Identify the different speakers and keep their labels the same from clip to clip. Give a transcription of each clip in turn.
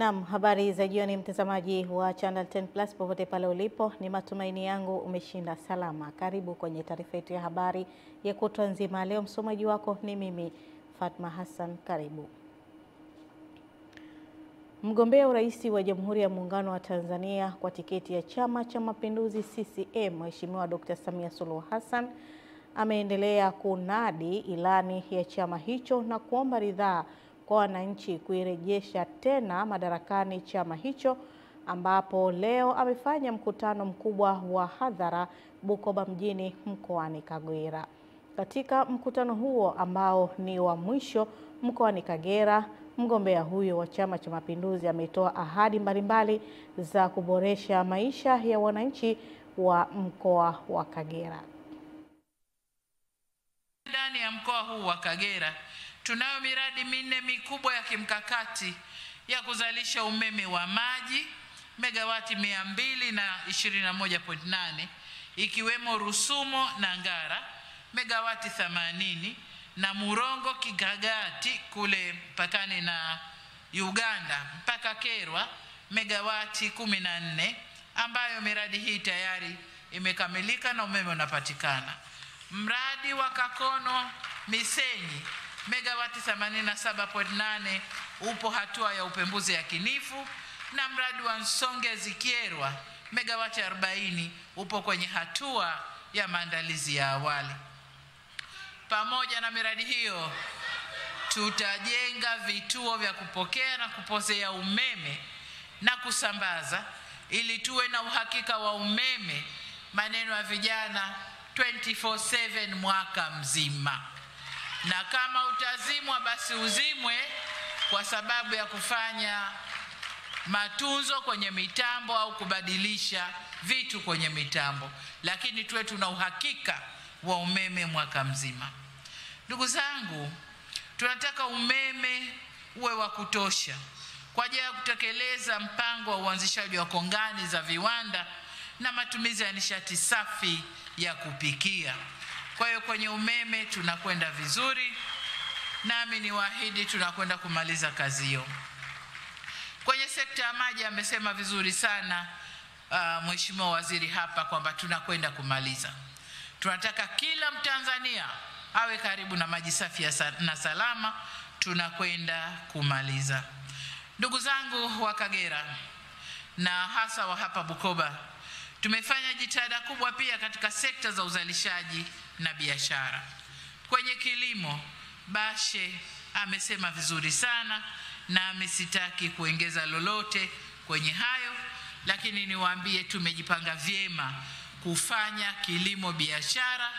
Speaker 1: Naam, habari za jioni mtazamaji wa Channel 10 Plus popote pale ulipo. Ni matumaini yangu umeshinda salama. Karibu kwenye taarifa yetu ya habari ya kutwa nzima leo. Msomaji wako ni mimi Fatma Hassan. Karibu. Mgombea urais wa Jamhuri ya Muungano wa Tanzania kwa tiketi ya Chama cha Mapinduzi CCM, Mheshimiwa Dr. Samia Suluhu Hassan ameendelea kunadi ilani ya chama hicho na kuomba ridhaa kwa wananchi kuirejesha tena madarakani chama hicho, ambapo leo amefanya mkutano mkubwa wa hadhara Bukoba mjini mkoani Kagera. Katika mkutano huo ambao ni wa mwisho mkoani Kagera, mgombea huyo wa Chama cha Mapinduzi ametoa ahadi mbalimbali za kuboresha maisha ya wananchi wa mkoa wa Kagera.
Speaker 2: Ndani ya mkoa huu wa Kagera tunayo miradi minne mikubwa ya kimkakati ya kuzalisha umeme wa maji megawati 221.8, ikiwemo Rusumo na Ngara megawati 80 na Murongo Kigagati kule mpakani na Uganda mpaka Kerwa megawati 14, ambayo miradi hii tayari imekamilika na umeme unapatikana. Mradi wa Kakono Misenyi megawati 87.8 upo hatua ya upembuzi yakinifu, na mradi wa Nsongezi Kierwa megawati 40 upo kwenye hatua ya maandalizi ya awali. Pamoja na miradi hiyo, tutajenga vituo vya kupokea na kupozea umeme na kusambaza ili tuwe na uhakika wa umeme, maneno ya vijana, 24/7 mwaka mzima. Na kama utazimwa basi uzimwe kwa sababu ya kufanya matunzo kwenye mitambo au kubadilisha vitu kwenye mitambo, lakini tuwe tuna uhakika wa umeme mwaka mzima. Ndugu zangu, tunataka umeme uwe wa kutosha kwa ajili ya kutekeleza mpango wa uanzishaji wa kongani za viwanda na matumizi ya nishati safi ya kupikia. Kwa hiyo kwenye umeme tunakwenda vizuri, nami niwaahidi tunakwenda kumaliza kazi hiyo. Kwenye sekta ya maji amesema vizuri sana Mheshimiwa Waziri hapa kwamba tunakwenda kumaliza. Tunataka kila Mtanzania awe karibu na maji safi na salama, tunakwenda kumaliza. Ndugu zangu wa Kagera na hasa wa hapa Bukoba, tumefanya jitihada kubwa pia katika sekta za uzalishaji na biashara. Kwenye kilimo, Bashe amesema vizuri sana na amesitaki kuongeza lolote kwenye hayo, lakini niwaambie tumejipanga vyema kufanya kilimo biashara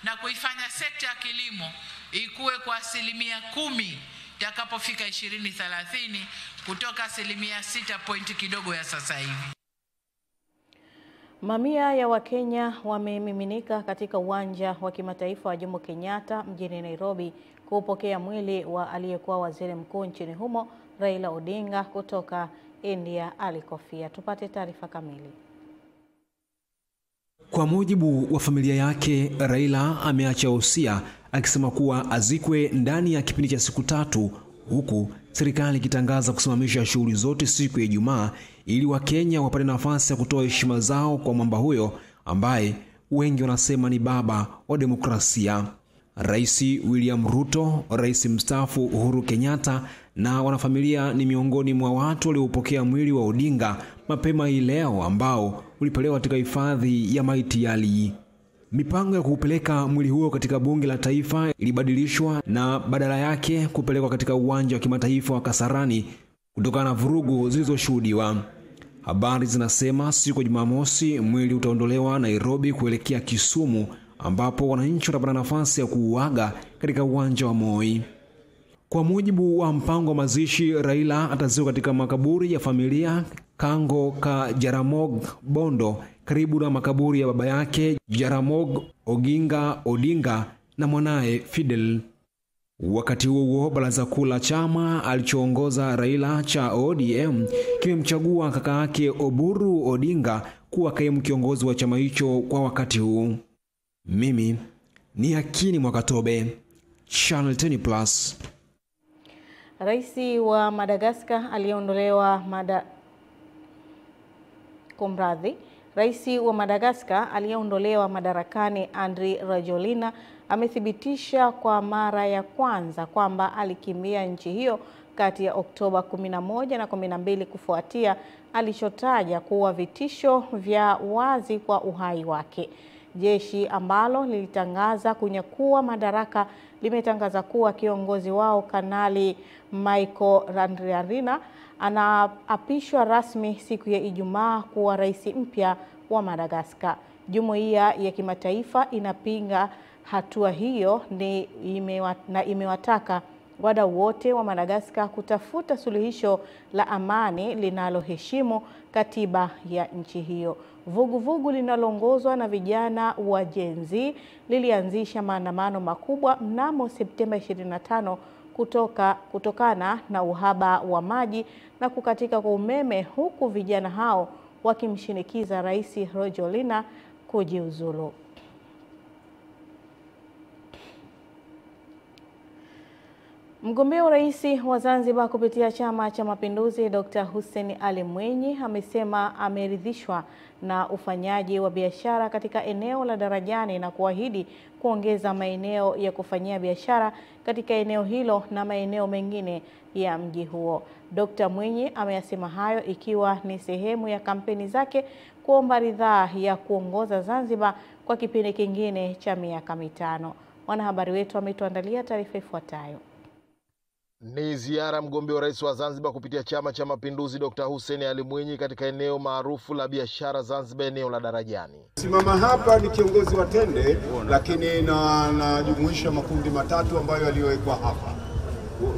Speaker 2: na kuifanya sekta ya kilimo ikue kwa 10% itakapofika 2030 kutoka 6 point kidogo ya sasa hivi.
Speaker 1: Mamia ya Wakenya wamemiminika katika uwanja wa kimataifa wa Jomo Kenyatta mjini Nairobi kupokea mwili wa aliyekuwa waziri mkuu nchini humo Raila Odinga kutoka India alikofia. Tupate taarifa kamili.
Speaker 3: Kwa mujibu wa familia yake, Raila ameacha wosia akisema kuwa azikwe ndani ya kipindi cha siku 3, huku serikali ikitangaza kusimamisha shughuli zote siku ya Ijumaa ili Wakenya wapate nafasi ya kutoa heshima zao kwa mwamba huyo ambaye wengi wanasema ni baba wa demokrasia. Rais William Ruto, Rais mstaafu Uhuru Kenyatta na wanafamilia ni miongoni mwa watu waliopokea mwili wa Odinga mapema hii leo, ambao ulipelekwa katika hifadhi ya maiti ya Ali. Mipango ya kupeleka mwili huo katika bunge la taifa ilibadilishwa na badala yake kupelekwa katika uwanja wa kimataifa wa Kasarani kutokana na vurugu zilizoshuhudiwa. Habari zinasema siku ya Jumamosi mwili utaondolewa Nairobi kuelekea Kisumu, ambapo wananchi watapata nafasi ya kuuaga katika uwanja wa Moi. Kwa mujibu wa mpango wa mazishi, Raila atazikwa katika makaburi ya familia Kango ka Jaramogi Bondo, karibu na makaburi ya baba yake Jaramogi Oginga Odinga na mwanae Fidel. Wakati huo baraza kuu la chama alichoongoza Raila cha ODM kimemchagua kaka yake Oburu Odinga kuwa kaimu kiongozi wa chama hicho kwa wakati huu. Mimi ni Hakini Mwakatobe, Channel 10 Plus.
Speaker 1: Rais wa Madagascar aliyeondolewa madarakani Andry Rajoelina amethibitisha kwa mara ya kwanza kwamba alikimbia nchi hiyo kati ya Oktoba 11 na 12 kufuatia alichotaja kuwa vitisho vya wazi kwa uhai wake. Jeshi ambalo lilitangaza kunyakua madaraka limetangaza kuwa kiongozi wao Kanali Michael Randrianirina anaapishwa rasmi siku ya Ijumaa kuwa rais mpya wa Madagascar. Jumuiya ya kimataifa inapinga hatua hiyo na imewataka wadau wote wa Madagascar kutafuta suluhisho la amani linaloheshimu katiba ya nchi hiyo. Vuguvugu linaloongozwa na vijana wa Gen Z lilianzisha maandamano makubwa mnamo Septemba 25 kutokana na uhaba wa maji na kukatika kwa umeme, huku vijana hao wakimshinikiza Rais Rajoelina kujiuzulu. Mgombea urais wa Zanzibar kupitia Chama cha Mapinduzi Dr. Hussein Ali Mwinyi amesema ameridhishwa na ufanyaji wa biashara katika eneo la Darajani na kuahidi kuongeza maeneo ya kufanyia biashara katika eneo hilo na maeneo mengine ya mji huo. Dr. Mwinyi ameyasema hayo ikiwa ni sehemu ya kampeni zake kuomba ridhaa ya kuongoza Zanzibar kwa kipindi kingine cha miaka 5. Mwanahabari wetu ametuandalia taarifa ifuatayo.
Speaker 4: Ni ziara mgombea rais wa Zanzibar kupitia Chama cha Mapinduzi Dr. Hussein Ali Mwinyi katika eneo maarufu la biashara Zanzibar, eneo la Darajani.
Speaker 5: Simama hapa ni kiongozi wa tende, lakini najumuisha makundi matatu ambayo yaliyowekwa hapa.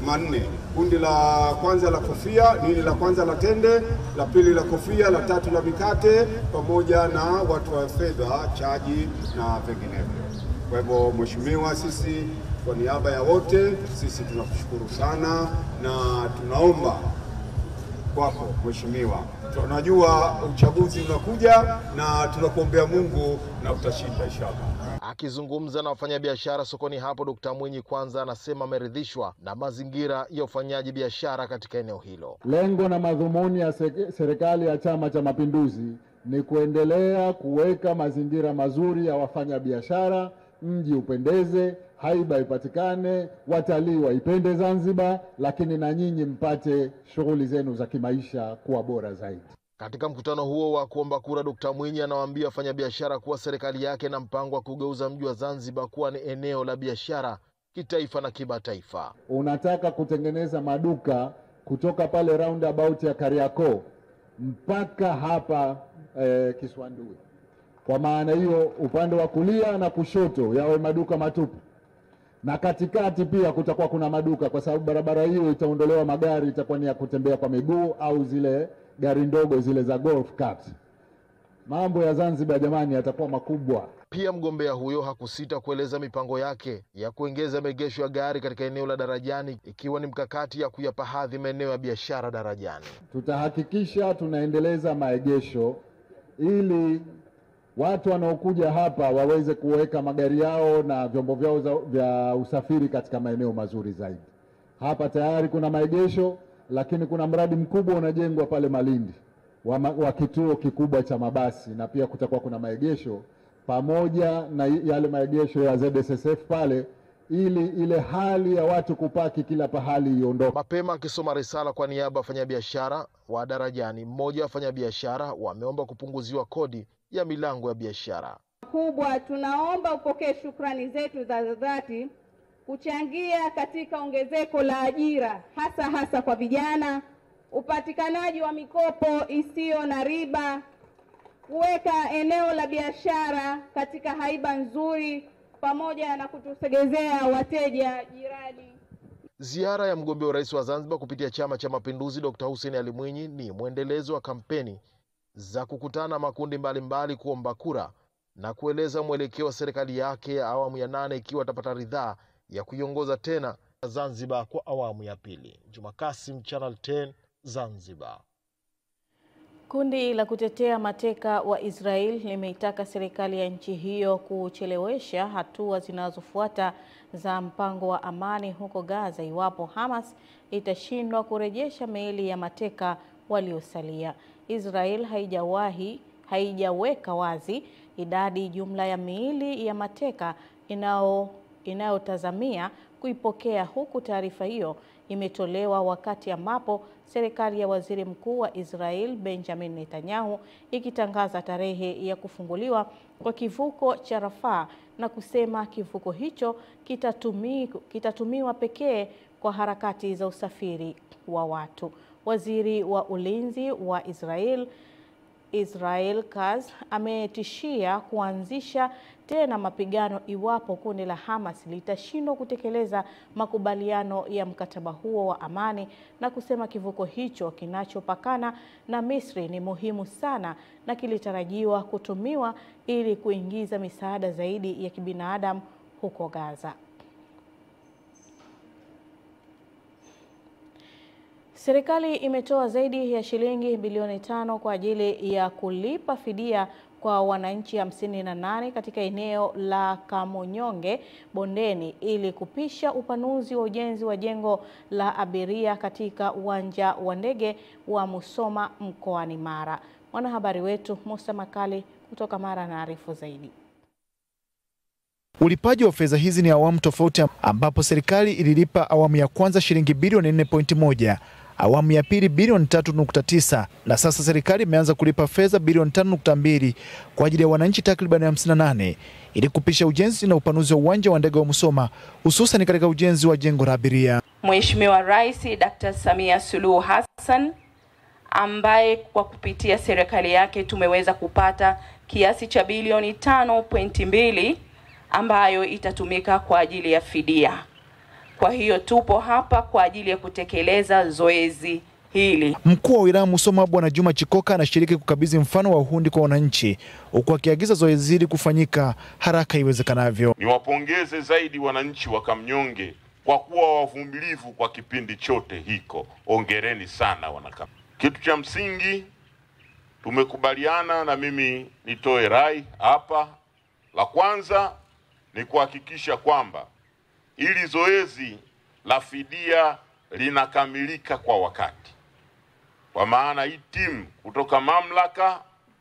Speaker 5: Manne. Kundi la kwanza la kofia, nini la kwanza la tende, la pili la kofia, la tatu la mikate, pamoja na watu wa fedha, chaji na vinginevyo. Kwa hivyo mheshimiwa, sisi kwa niaba ya wote, sisi tunakushukuru sana na tunaomba kwako mheshimiwa. Tunajua uchaguzi unakuja na tunakuombea Mungu na utashinda inshallah.
Speaker 4: Akizungumza na wafanyabiashara sokoni hapo, Dr. Mwinyi kwanza anasema ameridhishwa na mazingira ya ufanyaji biashara katika eneo hilo.
Speaker 6: Lengo na madhumuni ya serikali ya Chama cha Mapinduzi ni kuendelea kuweka mazingira mazuri ya wafanyabiashara, mji upendeze, haiba ipatikane, watalii waipende Zanzibar, lakini na nyinyi mpate shughuli zenu za kimaisha kuwa bora zaidi.
Speaker 4: Katika mkutano huo wa kuomba kura, Dr. Mwinyi anawaambia wafanyabiashara kuwa serikali yake na mpango wa kugeuza mji wa Zanzibar kuwa ni eneo la biashara kitaifa na kimataifa.
Speaker 6: Unataka kutengeneza maduka kutoka pale roundabout ya Kariakoo mpaka hapa Kiswandui. Kwa maana hiyo upande wa kulia na kushoto yawe maduka matupu. Na katikati pia kutakuwa kuna maduka, kwa sababu barabara hiyo itaondolewa magari, itakuwa ni ya kutembea kwa miguu au zile gari ndogo zile za golf cart. Mambo ya Zanzibar jamani yatakuwa makubwa.
Speaker 4: Pia mgombea huyo hakusita kueleza mipango yake ya kuongeza maegesho ya gari katika eneo la Darajani, ikiwa ni mkakati ya kuyapa hadhi maeneo ya biashara Darajani.
Speaker 6: Tutahakikisha tunaendeleza maegesho ili watu wanaokuja hapa waweze kuweka magari yao na vyombo vyao vya usafiri katika maeneo mazuri zaidi. Hapa tayari kuna maegesho, lakini kuna mradi mkubwa unajengwa pale Malindi wa kituo kikubwa cha mabasi, na pia kutakuwa kuna maegesho pamoja na yale maegesho ya ZSSF pale, ili ile hali ya watu kupaki kila pahali iondoke.
Speaker 4: Mapema akisoma risala kwa niaba ya wafanyabiashara wa Darajani, mmoja wa wafanyabiashara wameomba kupunguziwa kodi ya milango ya biashara.
Speaker 7: Kubwa, tunaomba upokee shukrani zetu za dhati kuchangia katika ongezeko la ajira hasa kwa vijana, upatikanaji wa mikopo isiyo na riba, kuweka eneo la biashara katika haiba nzuri, pamoja na kutusogezea wateja jirani.
Speaker 4: Ziara ya mgombea urais wa Zanzibar kupitia Chama cha Mapinduzi Dr. Hussein Ali Mwinyi ni mwendelezo wa kampeni za kukutana makundi mbalimbali kuomba kura na kueleza mwelekeo wa serikali yake ya awamu ya 8 ikiwa atapata ridhaa ya kuiongoza tena Zanzibar kwa awamu ya pili. Juma Kasim, Channel 10, Zanzibar.
Speaker 1: Kundi la kutetea mateka wa Israel limeitaka serikali ya nchi hiyo kuchelewesha hatua zinazofuata za mpango wa amani huko Gaza iwapo Hamas itashindwa kurejesha miili ya mateka waliosalia. Israel haijaweka wazi idadi jumla ya miili ya mateka inayotazamia kuipokea, huku taarifa hiyo imetolewa wakati ambapo serikali ya Waziri Mkuu wa Israel Benjamin Netanyahu ikitangaza tarehe ya kufunguliwa kwa kivuko cha Rafah na kusema kivuko hicho kitatumiwa pekee kwa harakati za usafiri wa watu. Waziri wa Ulinzi wa Israel Katz ametishia kuanzisha tena mapigano iwapo kundi la Hamas litashindwa kutekeleza makubaliano ya mkataba huo wa amani, na kusema kivuko hicho kinachopakana na Misri ni muhimu sana na kilitarajiwa kutumiwa ili kuingiza misaada zaidi ya kibinadamu huko Gaza. Serikali imetoa zaidi ya shilingi bilioni 5 kwa ajili ya kulipa fidia kwa wananchi 58 katika eneo la Kamonyonge Bondeni ili kupisha upanuzi wa ujenzi wa jengo la abiria katika uwanja wa ndege wa Musoma mkoani Mara. Mwanahabari wetu Musa Makali kutoka Mara anaarifu zaidi.
Speaker 8: Ulipaji wa fedha hizi ni awamu tofauti, ambapo serikali ililipa awamu ya kwanza shilingi bilioni 4.1, awamu ya pili bilioni 3.9, na sasa serikali imeanza kulipa fedha bilioni 5.2 kwa ajili ya wananchi takriban 58 ili kupisha ujenzi na upanuzi wa uwanja wa ndege wa Musoma, hususan katika ujenzi wa jengo la abiria.
Speaker 9: Mheshimiwa Rais Dr. Samia Suluhu Hassan, ambaye kwa kupitia serikali yake tumeweza kupata kiasi cha bilioni 5.2 ambayo itatumika kwa ajili ya fidia. Kwa hiyo tupo hapa kwa ajili ya kutekeleza zoezi hili.
Speaker 8: Mkuu wa wilaya Musoma Bwana Juma Chikoka anashiriki kukabidhi mfano wa uhundi kwa wananchi, huku akiagiza zoezi hili kufanyika haraka iwezekanavyo.
Speaker 10: Niwapongeze zaidi wananchi wa Kamnyonge kwa kuwa wavumilivu kwa kipindi chote hiko. Hongereni sana wanakam. Kitu cha msingi tumekubaliana, na mimi nitoe rai hapa. La kwanza ni kuhakikisha kwamba ili zoezi la fidia linakamilika kwa wakati. Kwa maana hii timu kutoka mamlaka,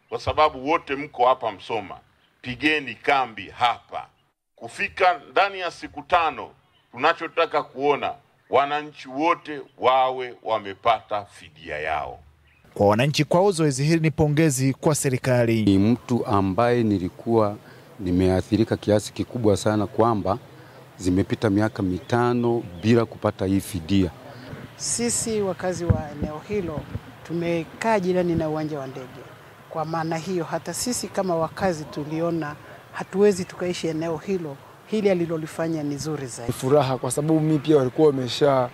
Speaker 10: kwa sababu wote mko hapa Musoma, pigeni kambi hapa. Kufika ndani ya siku 5, tunachotaka kuona wananchi wote wawe wamepata fidia yao.
Speaker 8: Kwa wananchi kwao zoezi hili ni pongezi kwa serikali.
Speaker 11: Ni mtu ambaye nilikuwa nimeathirika kiasi kikubwa sana kwamba zimepita miaka 5 bila kupata hii fidia.
Speaker 12: Sisi wakazi wa eneo hilo tumekaa jirani na uwanja wa ndege. Kwa maana hiyo hata sisi kama wakazi tuliona hatuwezi tukaishi eneo hilo. Hili alilolifanya ni zuri zaidi.
Speaker 13: Furaha kwa sababu mimi pia walikuwa wamesha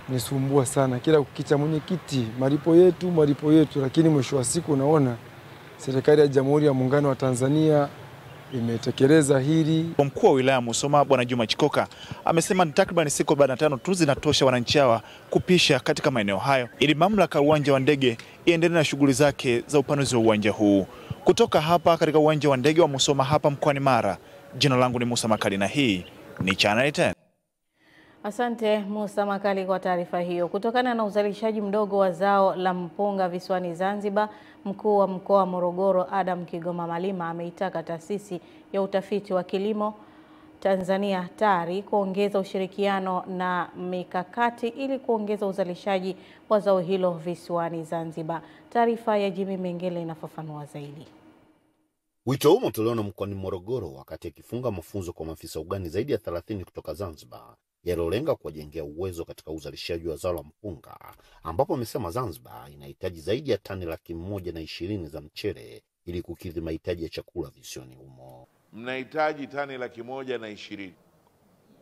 Speaker 13: nisumbua sana kila kukicha mwenyekiti, malipo yetu, lakini mwisho wa siku unaona serikali ya Jamhuri ya Muungano wa Tanzania imetekeleza hili.
Speaker 8: Mkuu wa wilaya Musoma Bwana Juma Chikoka amesema ni takriban siku 45 tu zinatosha wananchi hawa kupisha katika maeneo hayo ili mamlaka uwanja wa ndege iendelee na shughuli zake za upanuzi wa uwanja huu. Kutoka hapa katika uwanja wa ndege wa Musoma hapa mkoani Mara, jina langu ni Musa Makali na hii ni Channel 10.
Speaker 1: Asante Musa Makali kwa taarifa hiyo. Kutokana na uzalishaji mdogo wa zao la mpunga visiwani Zanzibar, mkuu wa mkoa wa Morogoro Adam Kigoma Malima ameitaka taasisi ya utafiti wa kilimo Tanzania TARI kuongeza ushirikiano na mikakati ili kuongeza uzalishaji wa zao hilo visiwani Zanzibar. Taarifa ya Jimmy Mengele inafafanua zaidi.
Speaker 14: Wito huu umetolewa na mkoani Morogoro wakati akifunga mafunzo kwa maafisa ugani zaidi ya 30 kutoka Zanzibar yalolenga kuwajengea uwezo katika uzalishaji wa zao la mpunga, ambapo amesema Zanzibar inahitaji zaidi ya tani 120,000 za mchele ili kukidhi mahitaji ya chakula visiwani humo.
Speaker 10: Mnahitaji tani 120,000.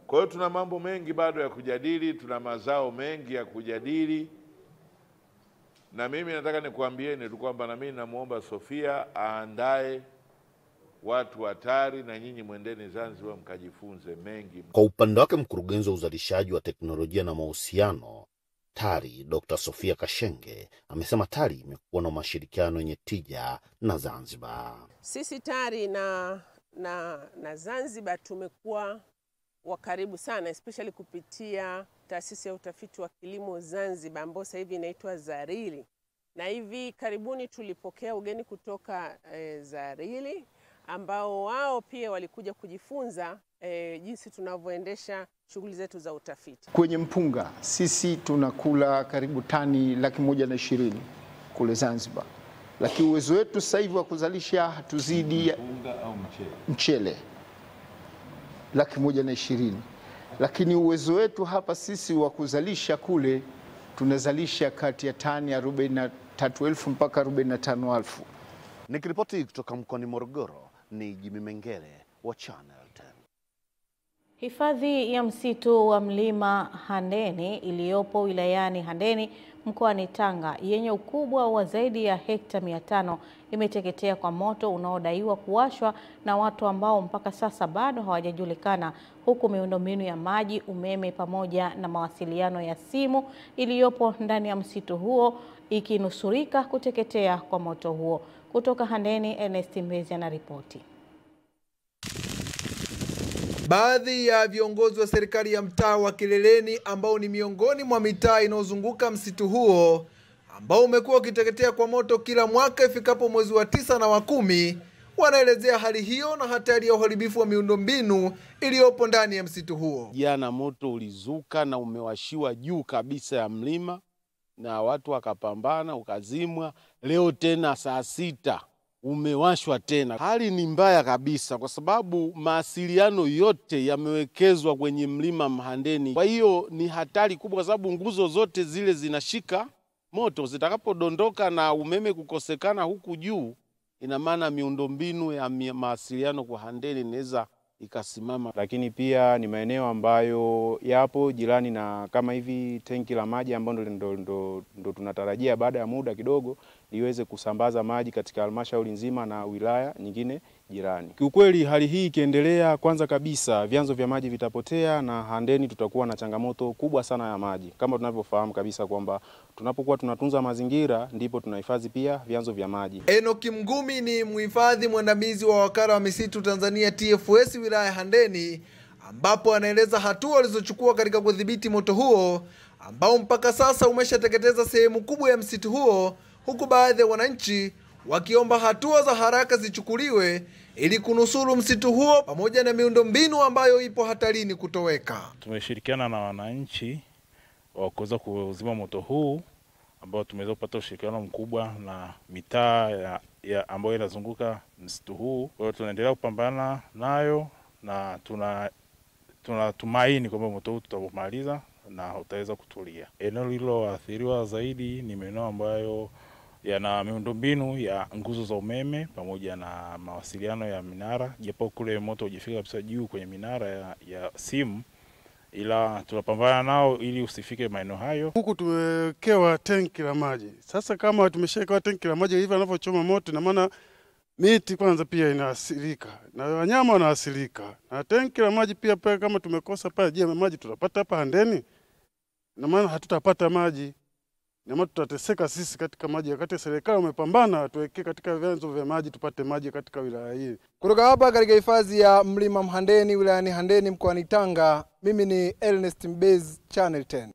Speaker 10: Kwa hiyo tuna mambo mengi bado ya kujadili, tuna mazao mengi ya kujadili. Na mimi nataka nikuambieni tu kwamba na mimi namuomba Sofia aandae watu hatari na nyinyi mwendeni Zanzibar mkajifunze mengi.
Speaker 14: Kwa upande wake mkurugenzi wa uzalishaji wa teknolojia na mahusiano TARI Dr. Sofia Kashenge amesema TARI imekuwa na mashirikiano yenye tija na Zanzibar.
Speaker 15: Sisi TARI na Zanzibar tumekuwa wa karibu sana, especially kupitia taasisi ya utafiti wa kilimo Zanzibar ambayo sasa hivi inaitwa ZARILI. Na hivi karibuni tulipokea ugeni kutoka ZARILI ambao wao pia walikuja kujifunza jinsi tunavyoendesha shughuli zetu za utafiti.
Speaker 16: Kwenye mpunga sisi tunakula karibu tani 120,000 kule Zanzibar. Lakini uwezo wetu sasa hivi wa kuzalisha hatuzidi mpunga au mchele 120,000. Lakini uwezo wetu hapa sisi wa kuzalisha kule tunazalisha kati ya tani 43,000 mpaka 45,000.
Speaker 14: Nikiripoti kutoka mkoani Morogoro ni Jimmy Mengele wa Channel 10.
Speaker 1: Hifadhi ya msitu wa Mlima Handeni iliyopo wilayani Handeni mkoani Tanga yenye ukubwa wa zaidi ya hekta 500 imeteketea kwa moto unaodaiwa kuwashwa na watu ambao mpaka sasa bado hawajajulikana, huku miundombinu ya maji, umeme pamoja na mawasiliano ya simu iliyopo ndani ya msitu huo ikinusurika kuteketea kwa moto huo. Kutoka Handeni, Ernest Mbezi anaripoti.
Speaker 17: Baadhi ya viongozi wa serikali ya mtaa wa Kileleni ambao ni miongoni mwa mitaa inayozunguka msitu huo ambao umekuwa ukiteketea kwa moto kila mwaka ifikapo mwezi wa 9 na wa 10 wanaelezea hali hiyo na hatari ya uharibifu wa miundombinu iliyopo ndani ya msitu huo.
Speaker 18: Jana moto ulizuka na umewashiwa juu kabisa ya mlima na watu wakapambana ukazimwa. Leo tena saa 6 umewashwa tena. Hali ni mbaya kabisa kwa sababu mawasiliano yote yamewekezwa kwenye mlima Mhandeni. Kwa hiyo ni hatari kubwa kwa sababu nguzo zote zile zinashika moto. Zitakapodondoka na umeme kukosekana huku juu, ina maana miundombinu ya mawasiliano kwa Handeni inaweza ikasimama.
Speaker 19: Lakini pia ni maeneo ambayo yapo jirani na kama hivi tenki la maji ambalo ndo tunatarajia baada ya muda kidogo liweze kusambaza maji katika halmashauri nzima na wilaya nyingine jirani. Kiukweli hali hii ikiendelea, kwanza kabisa vyanzo vya maji vitapotea na Handeni tutakuwa na changamoto kubwa sana ya maji. Kama tunavyofahamu kabisa kwamba tunapokuwa tunatunza mazingira ndipo tunahifadhi pia vyanzo vya maji.
Speaker 17: Enoki Mgumi ni mhifadhi mwandamizi wa wakala wa misitu Tanzania TFS wilaya Handeni, ambapo anaeleza hatua walizochukua katika kudhibiti moto huo ambao mpaka sasa umeshateketeza sehemu kubwa ya msitu huo, huku baadhi ya wananchi wakiomba hatua za haraka zichukuliwe ili kunusuru msitu huo pamoja na miundombinu ambayo ipo hatarini kutoweka.
Speaker 20: Tumeshirikiana na wananchi wa kuweza kuzima moto huu ambao tumeweza kupata ushirikiano mkubwa na mitaa ambayo inazunguka msitu huu. Kwa hiyo tunaendelea kupambana nayo na tunatumaini kwamba moto huu tutamaliza na utaweza kutulia. Eneo lililoathiriwa zaidi ni maeneo ambayo yana miundombinu ya nguzo za umeme pamoja na mawasiliano ya minara, japo kule moto hujafika kabisa juu kwenye minara ya simu, ila tunapambana nao ili usifike maeneo hayo.
Speaker 21: Huku tumewekewa tenki la maji. Sasa kama tumeshawekewa tenki la maji hivi anavyochoma moto, na maana miti kwanza pia inaathirika na wanyama wanaathirika. Na tenki la maji pia kama tumekosa pale, je, maji tutapata hapa Handeni? Na maana hatutapata maji. Na maana tutateseka sisi katika maji, wakati serikali umepambana tuweke katika vyanzo vya maji tupate maji katika wilaya hii.
Speaker 17: Kutoka hapa katika hifadhi ya Mlima Mhandeni wilayani Handeni mkoani Tanga, mimi ni Ernest Mbezi, Channel 10.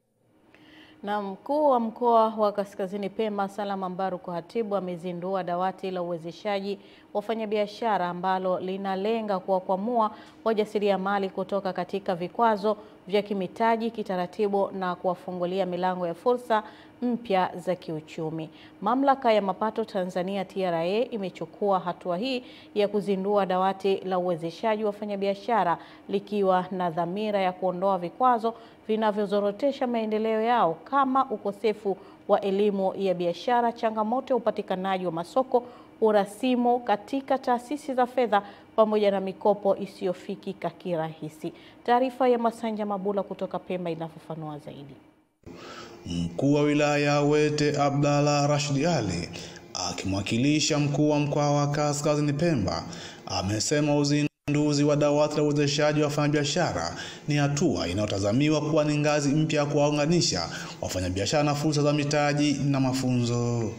Speaker 1: Na mkuu wa mkoa wa Kaskazini Pemba Salama Mbaruku Hatibu amezindua dawati la uwezeshaji wafanyabiashara ambalo linalenga kuwakwamua wajasiriamali kutoka katika vikwazo vya kimitaji kitaratibu na kuwafungulia milango ya fursa mpya za kiuchumi. Mamlaka ya Mapato Tanzania TRA imechukua hatua hii ya kuzindua dawati la uwezeshaji wafanyabiashara likiwa na dhamira ya kuondoa vikwazo vinavyozorotesha maendeleo yao kama ukosefu wa elimu ya biashara, changamoto ya upatikanaji wa masoko, urasimu katika taasisi za fedha pamoja na mikopo isiyofikika kirahisi. Taarifa ya Masanja Mabula kutoka Pemba inafafanua zaidi.
Speaker 22: Mkuu wa wilaya Wete Abdalla Rashid Ali akimwakilisha mkuu wa mkoa wa Kaskazini Pemba amesema uzinduzi Uzinduzi wa dawati la uwezeshaji wa wafanyabiashara ni hatua inayotazamiwa kuwa ni ngazi mpya kuwaunganisha wafanyabiashara na fursa za mitaji na mafunzo.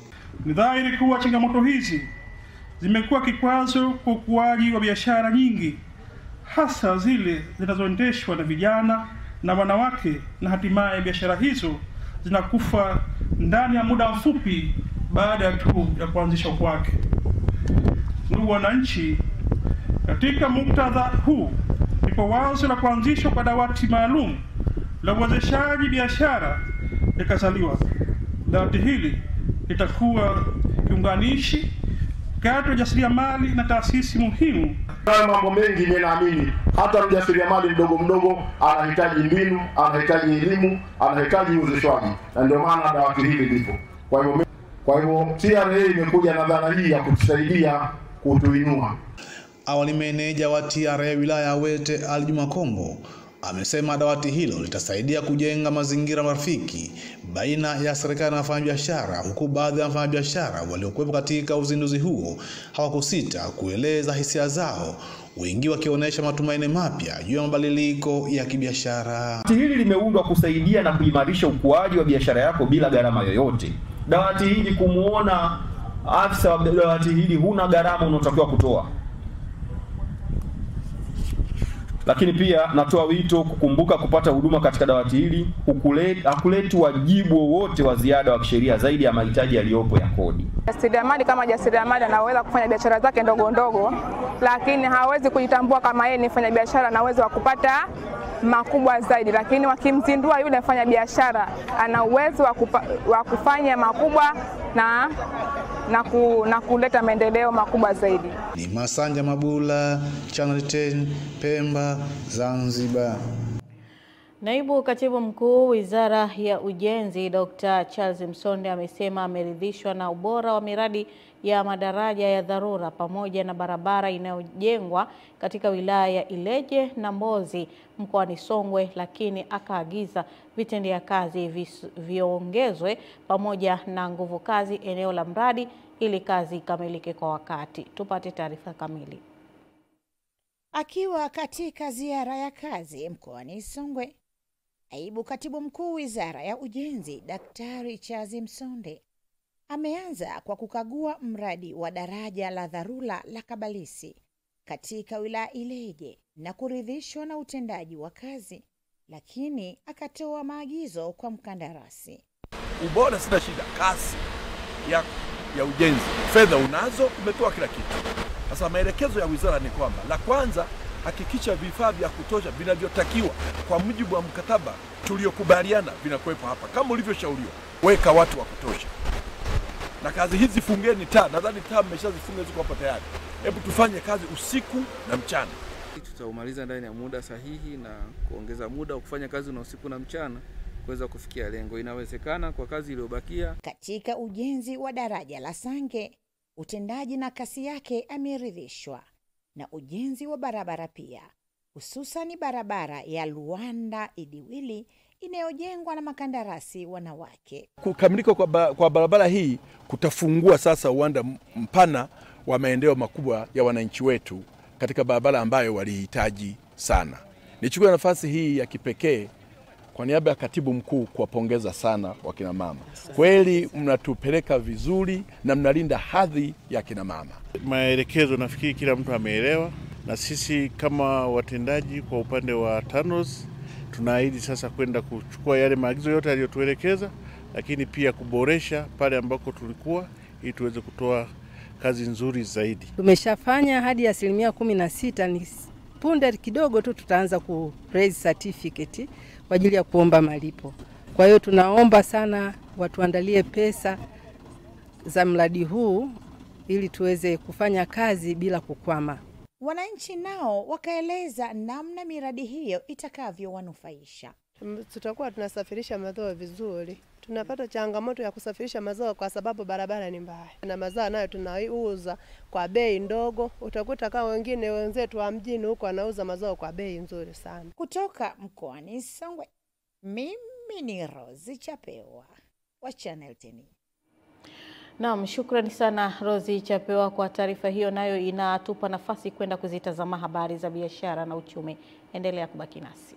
Speaker 2: Ni dhahiri kuwa changamoto hizi zimekuwa kikwazo kwa ukuaji wa biashara nyingi, hasa zile zinazoendeshwa na vijana na wanawake, na hatimaye biashara hizo zinakufa ndani ya muda mfupi baada tu ya kuanzishwa kwake. Ndugu wananchi, katika muktadha huu ndipo wazo la kuanzishwa kwa dawati maalum la uwezeshaji biashara likazaliwa. Dawati hili litakuwa kiunganishi kati ya jasiriamali na taasisi muhimu.
Speaker 3: Mambo mengi ninaamini hata mjasiriamali mdogo anahitaji mbinu, anahitaji elimu, anahitaji uwezeshwaji, na ndio maana dawati hili lipo. Kwa hivyo TRA imekuja na dhana hii ya kutusaidia kutuinua.
Speaker 22: Awali meneja wa TRA wilaya ya Wete Aljuma Kombo amesema dawati hilo litasaidia kujenga mazingira rafiki baina ya serikali na wafanyabiashara, huku baadhi ya wafanyabiashara waliokuwepo katika uzinduzi huo hawakusita kueleza hisia zao, wengi wakionyesha matumaini mapya juu ya mabadiliko ya kibiashara.
Speaker 23: Dawati hili limeundwa kusaidia na kuimarisha ukuaji wa biashara yako bila gharama yoyote. Dawati hili, kumuona afisa wa dawati hili, huna gharama unaotakiwa kutoa. Lakini pia natoa wito kukumbuka kupata huduma katika dawati hili hakuleti wajibu wowote wa ziada wa kisheria zaidi ya mahitaji yaliyopo ya kodi.
Speaker 24: Jasiriamali kama jasiriamali anaweza kufanya biashara zake ndogo ndogo, lakini hawezi kujitambua kama yeye ni mfanyabiashara na uwezo wa kupata makubwa zaidi. Lakini wakimzindua yule mfanyabiashara, ana uwezo wa kufanya makubwa na kuleta maendeleo makubwa zaidi.
Speaker 22: Ni Masanja Mabula, Channel 10, Pemba, Zanzibar.
Speaker 1: Naibu Katibu Mkuu Wizara ya Ujenzi Dr. Charles Msonde amesema ameridhishwa na ubora wa miradi ya madaraja ya dharura pamoja na barabara inayojengwa katika wilaya ya Ileje na Mbozi mkoani Songwe, lakini akaagiza vitendea kazi viongezwe pamoja na nguvu kazi eneo la mradi ili kazi ikamilike kwa wakati. Tupate taarifa kamili.
Speaker 25: Akiwa katika ziara ya kazi mkoani Songwe, Naibu Katibu Mkuu Wizara ya Ujenzi Daktari Charles Msonde ameanza kwa kukagua mradi wa daraja la dharura la Kabalisi katika wilaya Ileje na kuridhishwa na utendaji wa kazi, lakini akatoa maagizo kwa mkandarasi.
Speaker 26: Ubora sina shida, kasi ya ujenzi, fedha unazo, umetoa kila kitu. Sasa maelekezo ya wizara ni kwamba, la kwanza, hakikisha vifaa vya kutosha vinavyotakiwa kwa mujibu wa mkataba tuliokubaliana vinakuwepo hapa kama ulivyoshauriwa. Weka watu wa kutosha. Na kazi hizi fungeni taa, nadhani taa mmeshazifunga, ziko hapa tayari. Hebu tufanye kazi usiku na mchana.
Speaker 27: Tutaumaliza ndani ya muda sahihi na kuongeza muda wa kufanya kazi na usiku na mchana kuweza kufikia lengo. Inawezekana kwa kazi iliyobakia.
Speaker 25: Katika ujenzi wa daraja la Sange, utendaji na kasi yake ameridhishwa, na ujenzi wa barabara pia, hususan barabara ya Luanda Idiwili inayojengwa na makandarasi wanawake.
Speaker 26: Kukamilika kwa barabara hii kutafungua sasa uwanda mpana wa maendeleo makubwa ya wananchi wetu katika barabara ambayo walihitaji sana. Nichukue nafasi hii ya kipekee kwa niaba ya Katibu Mkuu kuwapongeza sana wakina mama. Kweli mnatupeleka vizuri na mnalinda hadhi ya kina mama.
Speaker 20: Maelekezo nafikiri kila mtu ameelewa, na sisi kama watendaji kwa upande wa TANROADS tunaahidi sasa kwenda kuchukua yale maagizo yote aliyotuelekeza, lakini pia kuboresha pale ambako tulikuwa ili tuweze kutoa kazi nzuri zaidi.
Speaker 28: Tumeshafanya hadi 16%, ni punde kidogo tu tutaanza ku raise certificate kwa ajili ya kuomba malipo. Kwa hiyo tunaomba sana watuandalie pesa za mradi huu ili tuweze kufanya kazi bila kukwama.
Speaker 25: Wananchi nao wakaeleza namna miradi hiyo itakavyowanufaisha.
Speaker 29: Tutakuwa tunasafirisha mazao vizuri. Tunapata changamoto ya kusafirisha mazao kwa sababu barabara ni mbaya. Na mazao nayo tunauza kwa bei ndogo. Utakuta kama wengine wenzetu wa mjini huko wanauza mazao kwa bei nzuri sana.
Speaker 25: Kutoka mkoani Songwe, mimi ni Rose Chapewa wa Channel 10.
Speaker 1: Naam, shukrani sana Rozi Chapewa kwa taarifa hiyo, nayo inatupa nafasi kwenda kuzitazama habari za biashara na uchumi. Endelea kubaki nasi.